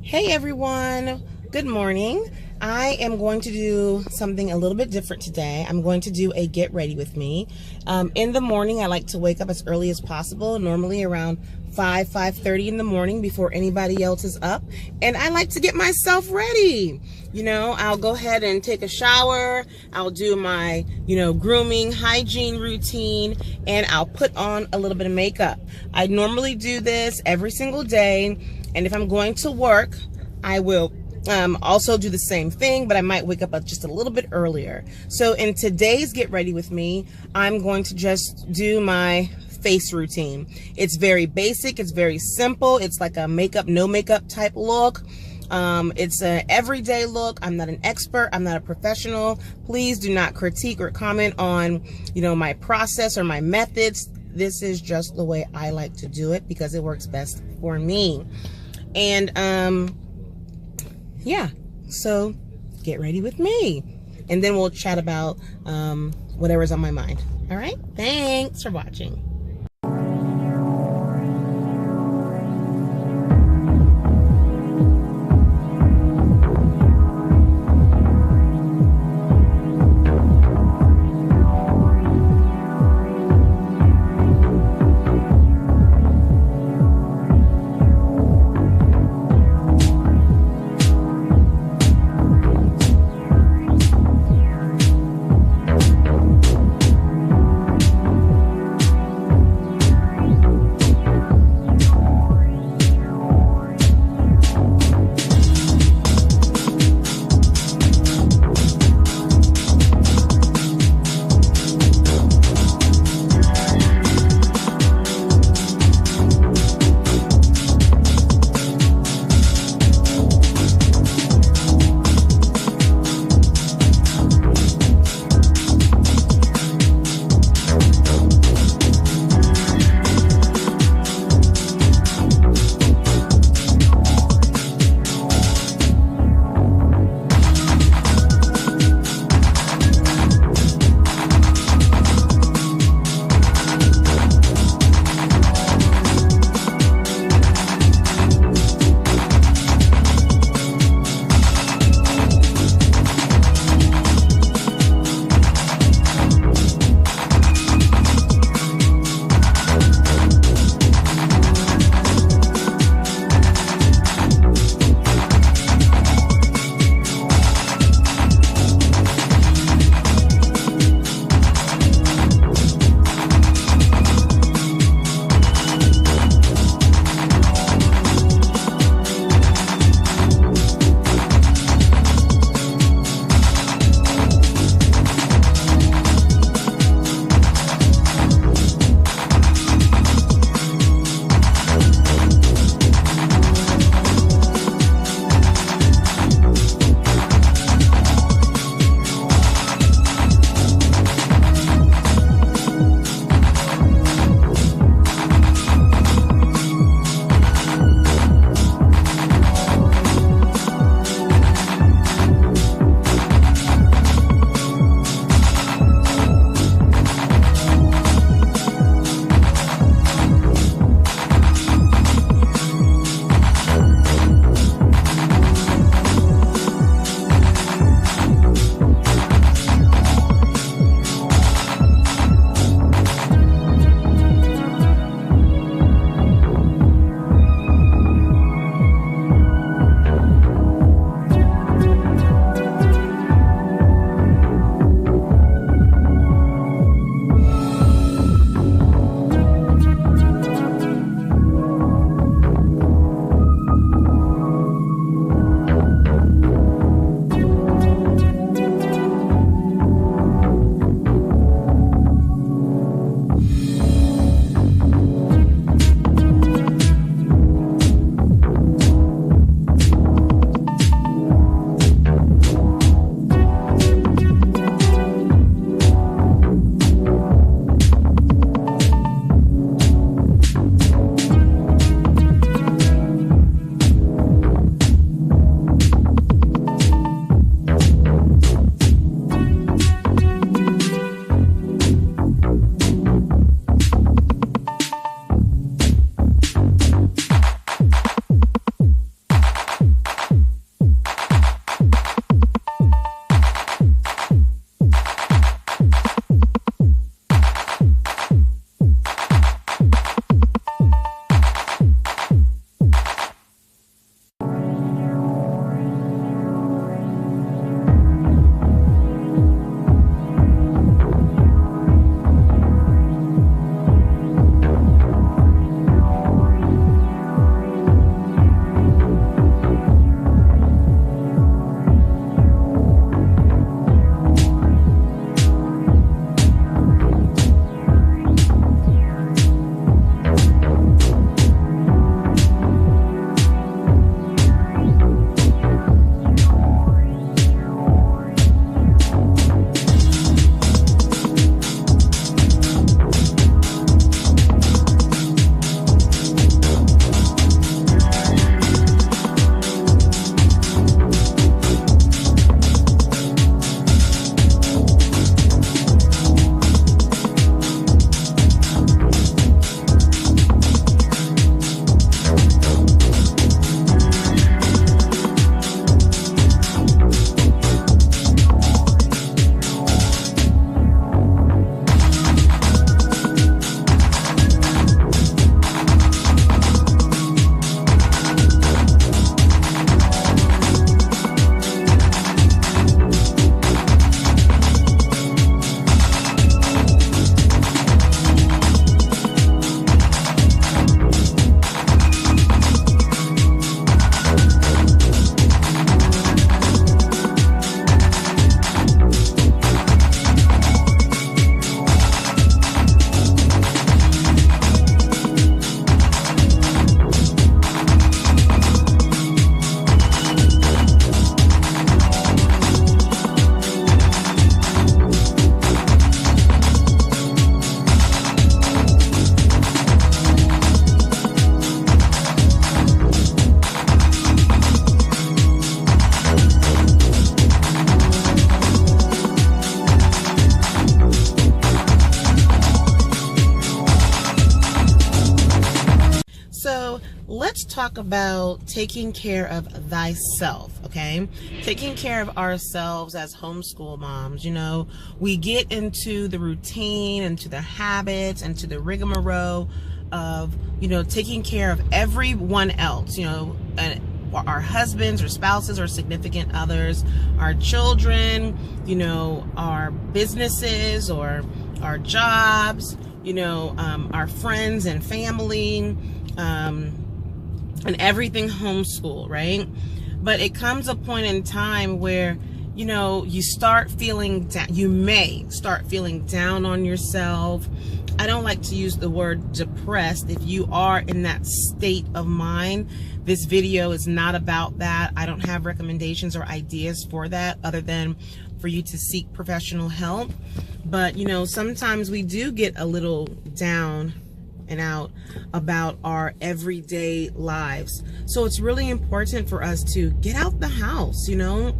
Hey everyone, good morning. I am going to do something a little bit different today. I'm going to do a get ready with me. In the morning, I like to wake up as early as possible, normally around 5:30 in the morning before anybody else is up. And I like to get myself ready. I'll go ahead and take a shower. I'll do my, grooming, hygiene routine, and I'll put on a little bit of makeup. I normally do this every single day. And if I'm going to work, I will also do the same thing, but I might wake up just a little bit earlier. So in today's Get Ready With Me, I'm going to just do my face routine. It's very basic. It's very simple. It's like a makeup, no makeup type look. It's an everyday look. I'm not an expert. I'm not a professional. Please do not critique or comment on, my process or my methods. This is just the way I like to do it because it works best for me. And yeah, so get ready with me, and then we'll chat about whatever's on my mind. All right, thanks for watching. talk about taking care of thyself, okay? Taking care of ourselves as homeschool moms. You know, we get into the routine, into the habits, into the rigmarole of, you know, taking care of everyone else, you know, our husbands or spouses or significant others, our children, you know, our businesses or our jobs, you know, our friends and family, and everything homeschool, right? But it comes a point in time where, you know, you start feeling down. You may start feeling down on yourself. I don't like to use the word depressed. If you are in that state of mind, this video is not about that. I don't have recommendations or ideas for that other than for you to seek professional help. But, you know, sometimes we do get a little down and out about our everyday lives. So it's really important for us to get out the house, you know.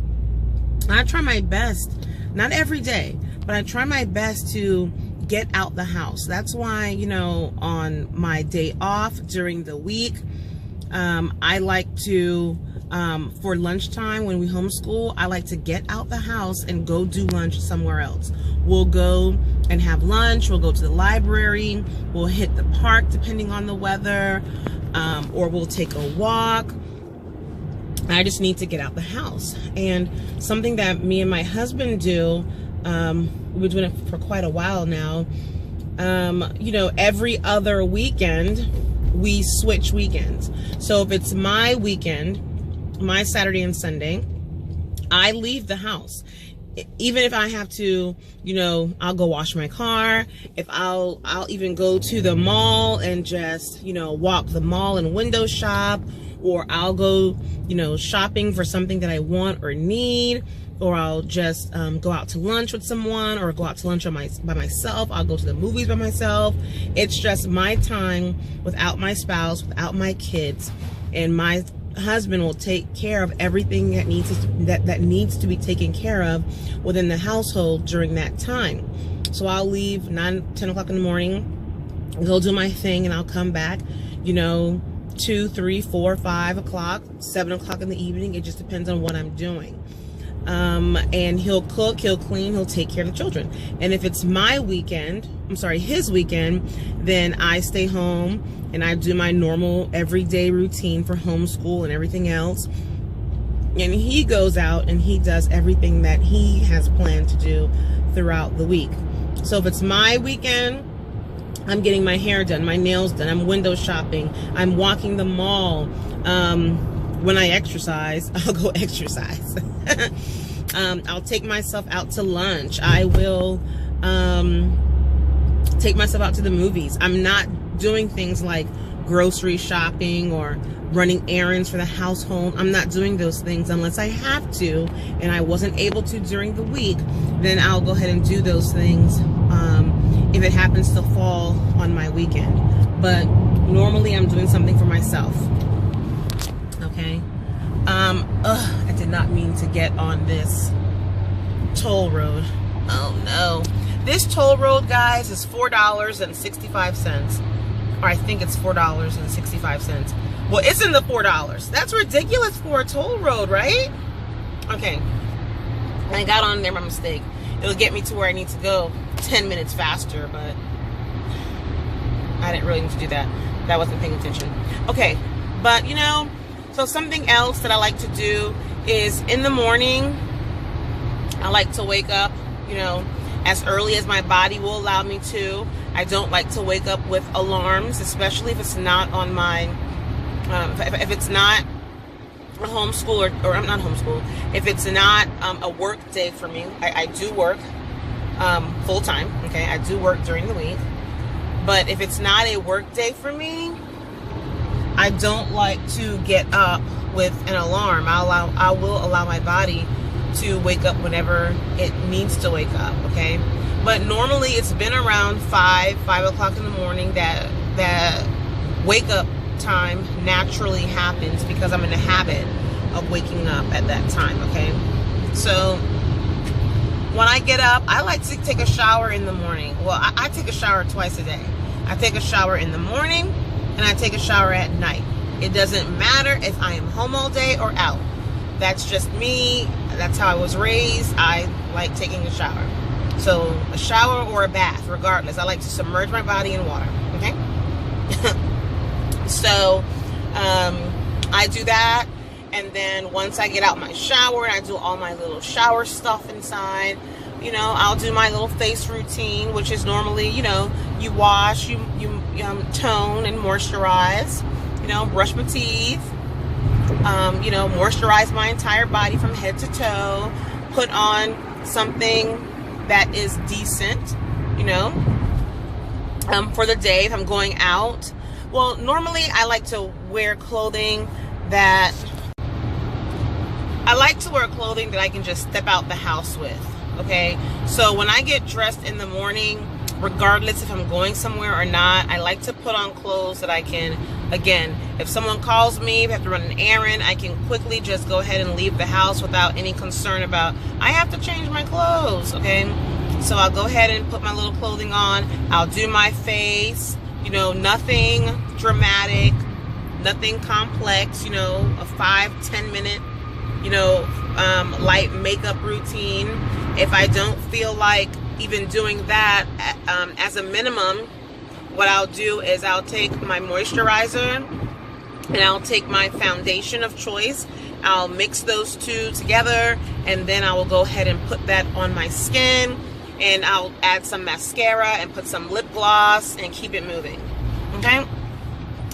I try my best, not every day, but I try my best to get out the house. That's why, you know, on my day off during the week, I like to, for lunchtime when we homeschool, I like to get out the house and go do lunch somewhere else. We'll go and have lunch. We'll go to the library. We'll hit the park depending on the weather, or we'll take a walk. I just need to get out the house. And something that me and my husband do, we've been doing it for quite a while now, you know, every other weekend we switch weekends. So if it's my weekend, my Saturday and Sunday, I leave the house. Even if I have to, you know, I'll go wash my car. If I'll even go to the mall and just, you know, walk the mall and window shop, or I'll go, you know, shopping for something that I want or need, or I'll just go out to lunch with someone, or go out to lunch by myself. I'll go to the movies by myself. It's just my time without my spouse, without my kids, and my husband will take care of everything that needs to be taken care of within the household during that time. So I'll leave 9, 10 o'clock in the morning, go do my thing, and I'll come back, you know, 2, 3, 4, 5 o'clock, 7 o'clock in the evening. It just depends on what I'm doing. And he'll cook, he'll clean, he'll take care of the children. And if it's my weekend, his weekend, then I stay home and I do my normal everyday routine for homeschool and everything else. And he goes out and he does everything that he has planned to do throughout the week. So if it's my weekend, I'm getting my hair done, my nails done, I'm window shopping, I'm walking the mall. When I exercise, I'll go exercise. I'll take myself out to lunch. I will take myself out to the movies. I'm not doing things like grocery shopping or running errands for the household. I'm not doing those things unless I have to, and I wasn't able to during the week. Then I'll go ahead and do those things if it happens to fall on my weekend. But normally I'm doing something for myself. Okay. I did not mean to get on this toll road. Oh no. This toll road, guys, is $4.65. Or I think it's $4.65. Well, it's in the $4. That's ridiculous for a toll road, right? Okay. I got on there by mistake. It'll get me to where I need to go 10 minutes faster, but I didn't really need to do that. That wasn't paying attention. Okay. But, you know, so something else that I like to do is in the morning, I like to wake up, you know, as early as my body will allow me to. I don't like to wake up with alarms, especially if it's not on my, if it's not a homeschool or I'm not homeschool, if it's not a work day for me. I do work full time, okay? I do work during the week. But if it's not a work day for me, I don't like to get up with an alarm. I will allow my body to wake up whenever it needs to wake up, okay? But normally it's been around 5 o'clock in the morning that wake up time naturally happens because I'm in the habit of waking up at that time, okay? So when I get up, I like to take a shower in the morning. Well, I take a shower twice a day. I take a shower in the morning and I take a shower at night. It doesn't matter if I am home all day or out. That's just me. That's how I was raised. I like taking a shower. So a shower or a bath, regardless. I like to submerge my body in water. Okay? So I do that. And then once I get out my shower and I do all my little shower stuff inside, you know, I'll do my little face routine, which is normally, you know, you wash, you tone and moisturize, you know, brush my teeth, you know, moisturize my entire body from head to toe, put on something that is decent, you know, for the day if I'm going out. Well, normally I like to wear clothing that I can just step out the house with. Okay, so when I get dressed in the morning, regardless if I'm going somewhere or not, I like to put on clothes that I can, again, if someone calls me, if I have to run an errand, I can quickly just go ahead and leave the house without any concern about, I have to change my clothes, okay? So I'll go ahead and put my little clothing on. I'll do my face, you know, nothing dramatic, nothing complex, you know, a 5-10 minute, you know, light makeup routine. If I don't feel like even doing that, as a minimum, what I'll do is I'll take my moisturizer and I'll take my foundation of choice. I'll mix those two together, and then I will go ahead and put that on my skin, and I'll add some mascara and put some lip gloss and keep it moving. Okay?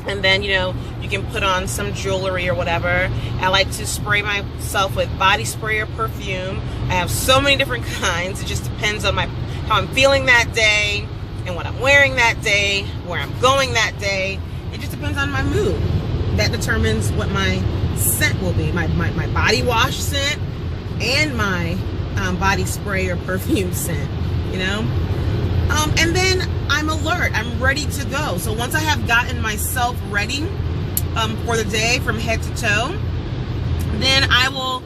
And then, you know, you can put on some jewelry or whatever. I like to spray myself with body spray or perfume. I have so many different kinds. It just depends on how I'm feeling that day and what I'm wearing that day, where I'm going that day. It just depends on my mood. That determines what my scent will be. My body wash scent and my body spray or perfume scent, you know? And then I'm alert. I'm ready to go. So once I have gotten myself ready for the day from head to toe, then I will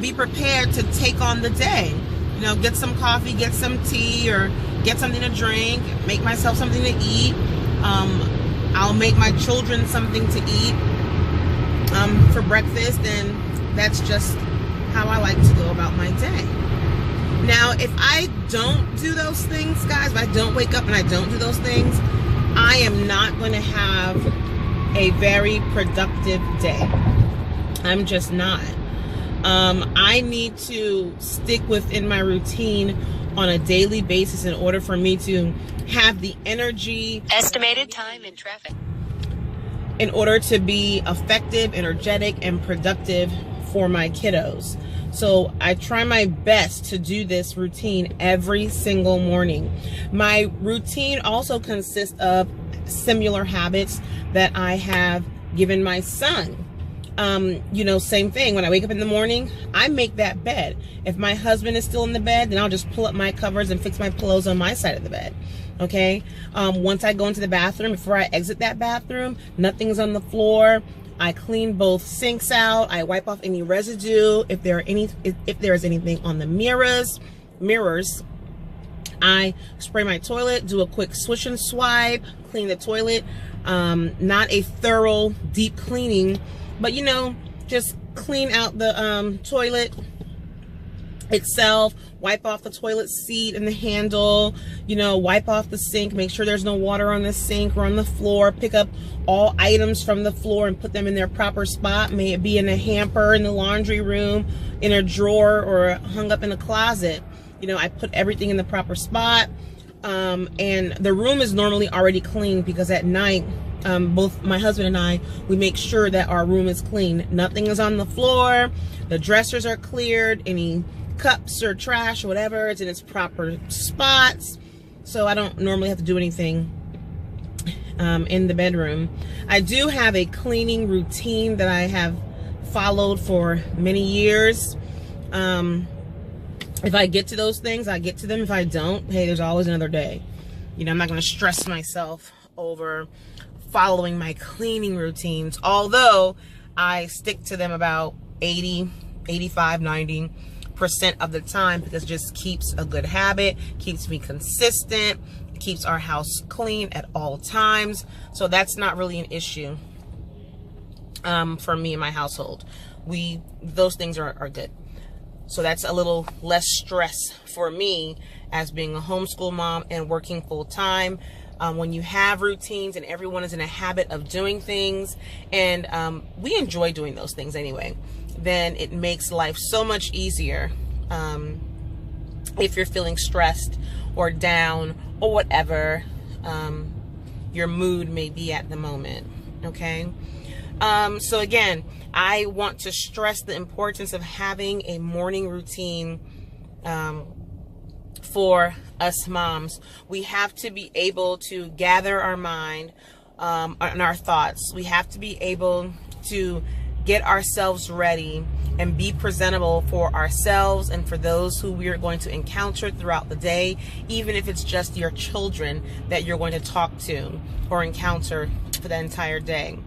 be prepared to take on the day. You know, get some coffee, get some tea, or get something to drink, make myself something to eat. I'll make my children something to eat for breakfast, and that's just how I like to go about my day. Now, if I don't do those things, guys, if I don't wake up and I don't do those things, I am not going to have a very productive day. I'm just not. I need to stick within my routine on a daily basis in order for me to have the energy. Estimated time in traffic. In order to be effective, energetic, and productive for my kiddos. So I try my best to do this routine every single morning. My routine also consists of similar habits that I have given my son. You know, same thing. When I wake up in the morning, I make that bed. If my husband is still in the bed, then I'll just pull up my covers and fix my pillows on my side of the bed. Okay? Once I go into the bathroom, before I exit that bathroom, nothing's on the floor. I clean both sinks out. I wipe off any residue. If there is anything on the mirrors, I spray my toilet, do a quick swish and swipe, clean the toilet. Not a thorough, deep cleaning, but you know, just clean out the toilet itself, wipe off the toilet seat and the handle, you know, wipe off the sink, make sure there's no water on the sink or on the floor, pick up all items from the floor and put them in their proper spot. May it be in a hamper in the laundry room, in a drawer, or hung up in a closet. You know, I put everything in the proper spot. And the room is normally already clean because at night, both my husband and I, we make sure that our room is clean. Nothing is on the floor. The dressers are cleared. Any cups or trash or whatever, it's in its proper spots. So I don't normally have to do anything in the bedroom. I do have a cleaning routine that I have followed for many years. If I get to those things, I get to them. If I don't, hey, there's always another day. You know, I'm not going to stress myself over following my cleaning routines, although I stick to them about 80, 85, 90% of the time, because it just keeps a good habit, keeps me consistent, keeps our house clean at all times. So that's not really an issue. for me and my household. Those things are good. So that's a little less stress for me as being a homeschool mom and working full time. When you have routines and everyone is in a habit of doing things, and we enjoy doing those things anyway, then it makes life so much easier. If you're feeling stressed or down or whatever your mood may be at the moment, okay? So again, I want to stress the importance of having a morning routine for us moms. We have to be able to gather our mind and our thoughts. We have to be able to get ourselves ready and be presentable for ourselves and for those who we are going to encounter throughout the day, even if it's just your children that you're going to talk to or encounter for the entire day.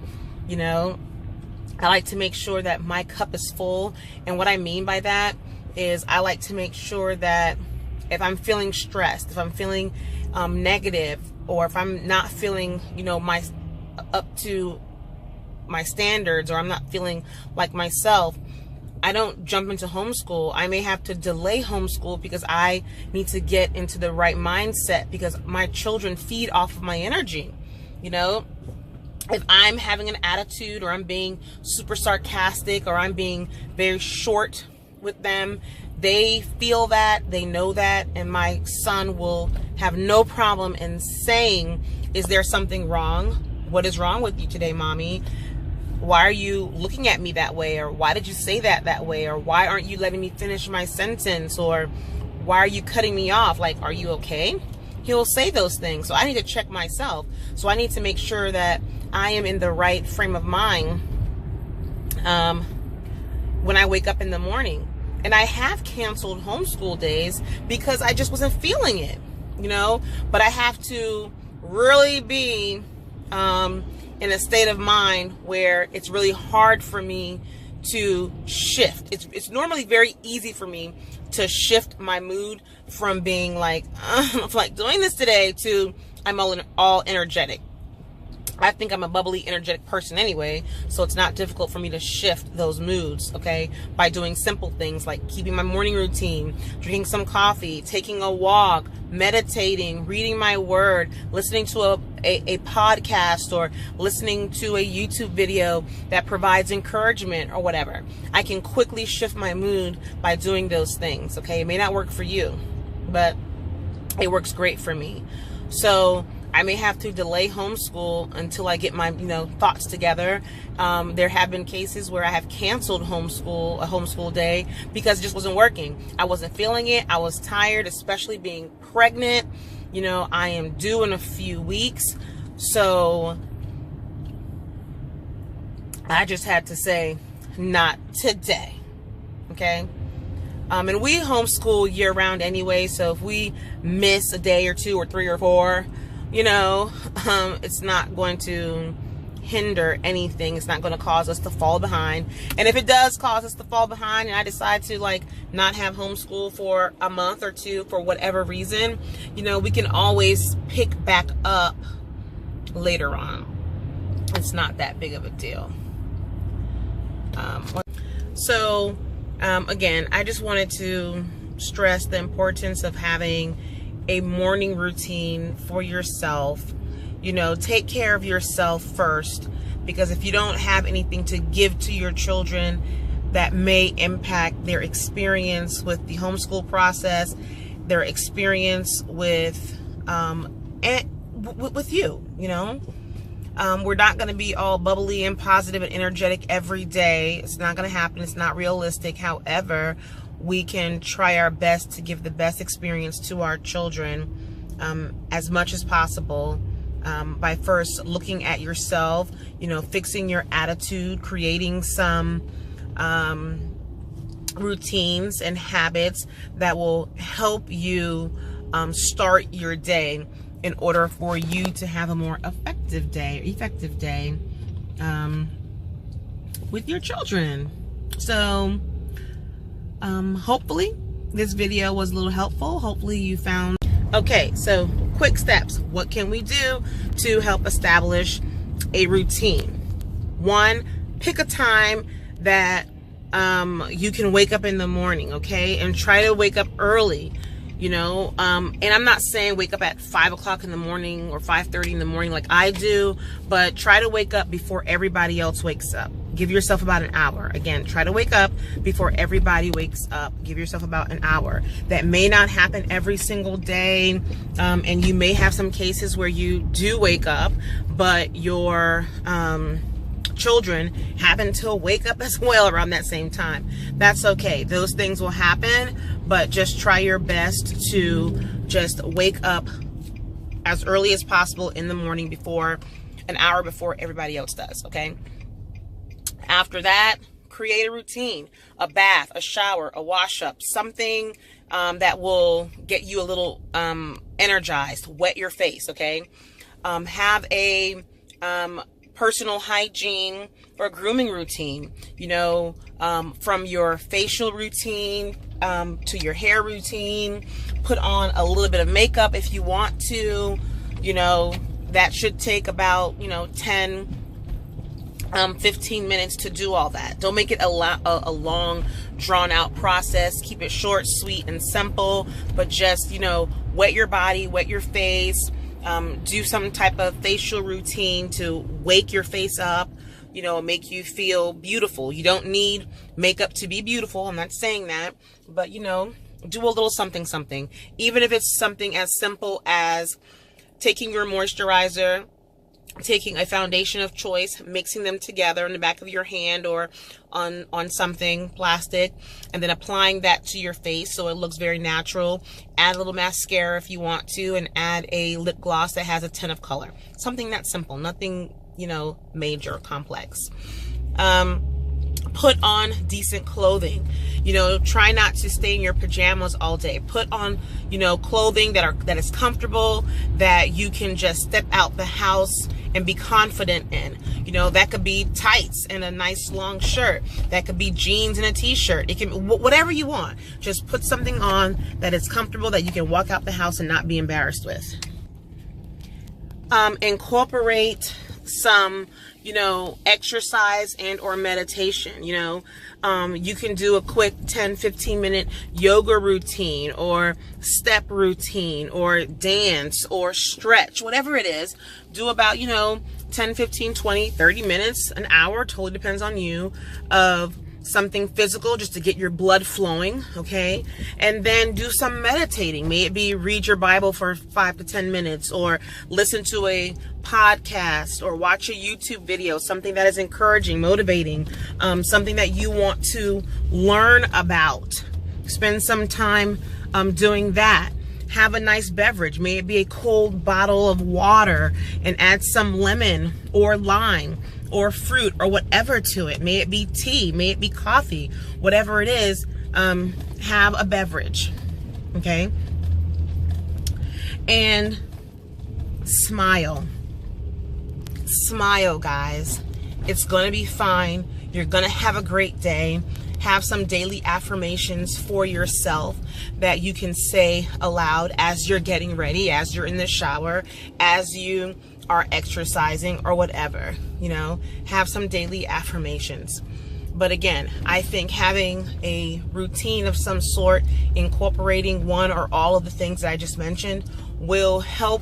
You know, I like to make sure that my cup is full. And what I mean by that is I like to make sure that if I'm feeling stressed, if I'm feeling negative, or if I'm not feeling, you know, up to my standards, or I'm not feeling like myself, I don't jump into homeschool. I may have to delay homeschool because I need to get into the right mindset, because my children feed off of my energy. You know, if I'm having an attitude, or I'm being super sarcastic, or I'm being very short with them, they feel that, they know that, and my son will have no problem in saying, is there something wrong? What is wrong with you today, mommy? Why are you looking at me that way? Or why did you say that way? Or why aren't you letting me finish my sentence? Or why are you cutting me off? Like, are you okay? He'll say those things. So I need to check myself. So I need to make sure that I am in the right frame of mind when I wake up in the morning. And I have canceled homeschool days because I just wasn't feeling it, you know. But I have to really be in a state of mind where it's really hard for me to shift. It's normally very easy for me to shift my mood from being like, I'm like doing this today, to I'm all energetic. I think I'm a bubbly, energetic person anyway, so it's not difficult for me to shift those moods, okay, by doing simple things like keeping my morning routine, drinking some coffee, taking a walk, meditating, reading my word, listening to a podcast, or listening to a YouTube video that provides encouragement or whatever. I can quickly shift my mood by doing those things, okay? It may not work for you, but it works great for me. So I may have to delay homeschool until I get my, thoughts together. There have been cases where I have canceled a homeschool day, because it just wasn't working. I wasn't feeling it. I was tired, especially being pregnant. I am due in a few weeks. So I just had to say, not today. Okay. And we homeschool year round anyway. So if we miss a day or two or three or four, it's not going to hinder anything. It's not going to cause us to fall behind. And if it does cause us to fall behind, and I decide to not have homeschool for a month or two for whatever reason, we can always pick back up later on. It's not that big of a deal. Again, I just wanted to stress the importance of having a morning routine for yourself. Take care of yourself first, because if you don't have anything to give to your children, that may impact their experience with the homeschool process, their experience with you. We're not going to be all bubbly and positive and energetic every day. It's not going to happen. It's not realistic. However, we can try our best to give the best experience to our children as much as possible by first looking at yourself, fixing your attitude, creating some routines and habits that will help you start your day in order for you to have a more effective day with your children. So hopefully this video was a little helpful. Hopefully you found. Okay, so quick steps. What can we do to help establish a routine? 1, pick a time that you can wake up in the morning, okay? And try to wake up early, you know. And I'm not saying wake up at 5 o'clock in the morning or 5:30 in the morning like I do, but try to wake up before everybody else wakes up. Give yourself about an hour. Again, try to wake up before everybody wakes up. Give yourself about an hour. That may not happen every single day, and you may have some cases where you do wake up, but your children happen to wake up as well around that same time. That's okay. Those things will happen, but just try your best to just wake up as early as possible in the morning, before an hour before everybody else does, okay? After that, create a routine, a bath, a shower, a wash up, something that will get you a little energized. Wet your face, okay? Have a personal hygiene or grooming routine, you know, from your facial routine to your hair routine. Put on a little bit of makeup if you want to, you know. That should take about, you know, 15 minutes to do all that. Don't make it a long, drawn out process. Keep it short, sweet, and simple, but just, you know, wet your body, wet your face, do some type of facial routine to wake your face up, you know, make you feel beautiful. You don't need makeup to be beautiful. I'm not saying that, but, you know, do a little something, even if it's something as simple as taking your moisturizer, taking a foundation of choice, mixing them together in the back of your hand or on something plastic, and then applying that to your face so it looks very natural. Add a little mascara if you want to, and add a lip gloss that has a tint of color. Something that simple, nothing, you know, major or complex. Put on decent clothing. You know, try not to stay in your pajamas all day. Put on, you know, clothing that is comfortable, that you can just step out the house and be confident in. You know, that could be tights and a nice long shirt. That could be jeans and a t-shirt. It can, whatever you want. Just put something on that is comfortable, that you can walk out the house and not be embarrassed with. Incorporate some, you know, exercise and or meditation. You know, you can do a quick 10-15 minute yoga routine or step routine or dance or stretch, whatever it is. Do about, you know, 10, 15, 20, 30 minutes, an hour, totally depends on you, of something physical just to get your blood flowing, okay? And then do some meditating. May it be read your Bible for 5 to 10 minutes, or listen to a podcast, or watch a YouTube video, something that is encouraging, motivating, something that you want to learn about. Spend some time doing that. Have a nice beverage. May it be a cold bottle of water, and add some lemon or lime or fruit or whatever to it. May it be tea, may it be coffee, whatever it is, have a beverage, okay? And smile. Smile, guys. It's gonna be fine. You're gonna have a great day. Have some daily affirmations for yourself that you can say aloud as you're getting ready, as you're in the shower, as you are exercising or whatever, you know. Have some daily affirmations. But again, I think having a routine of some sort, incorporating one or all of the things that I just mentioned, will help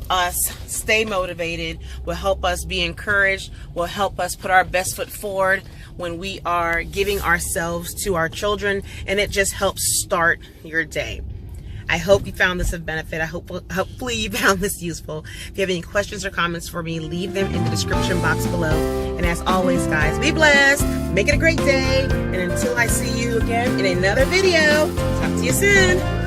us stay motivated, will help us be encouraged, will help us put our best foot forward when we are giving ourselves to our children, and it just helps start your day. I hope you found this of benefit. Hopefully you found this useful. If you have any questions or comments for me, leave them in the description box below. And as always, guys, be blessed, make it a great day, and until I see you again in another video, talk to you soon.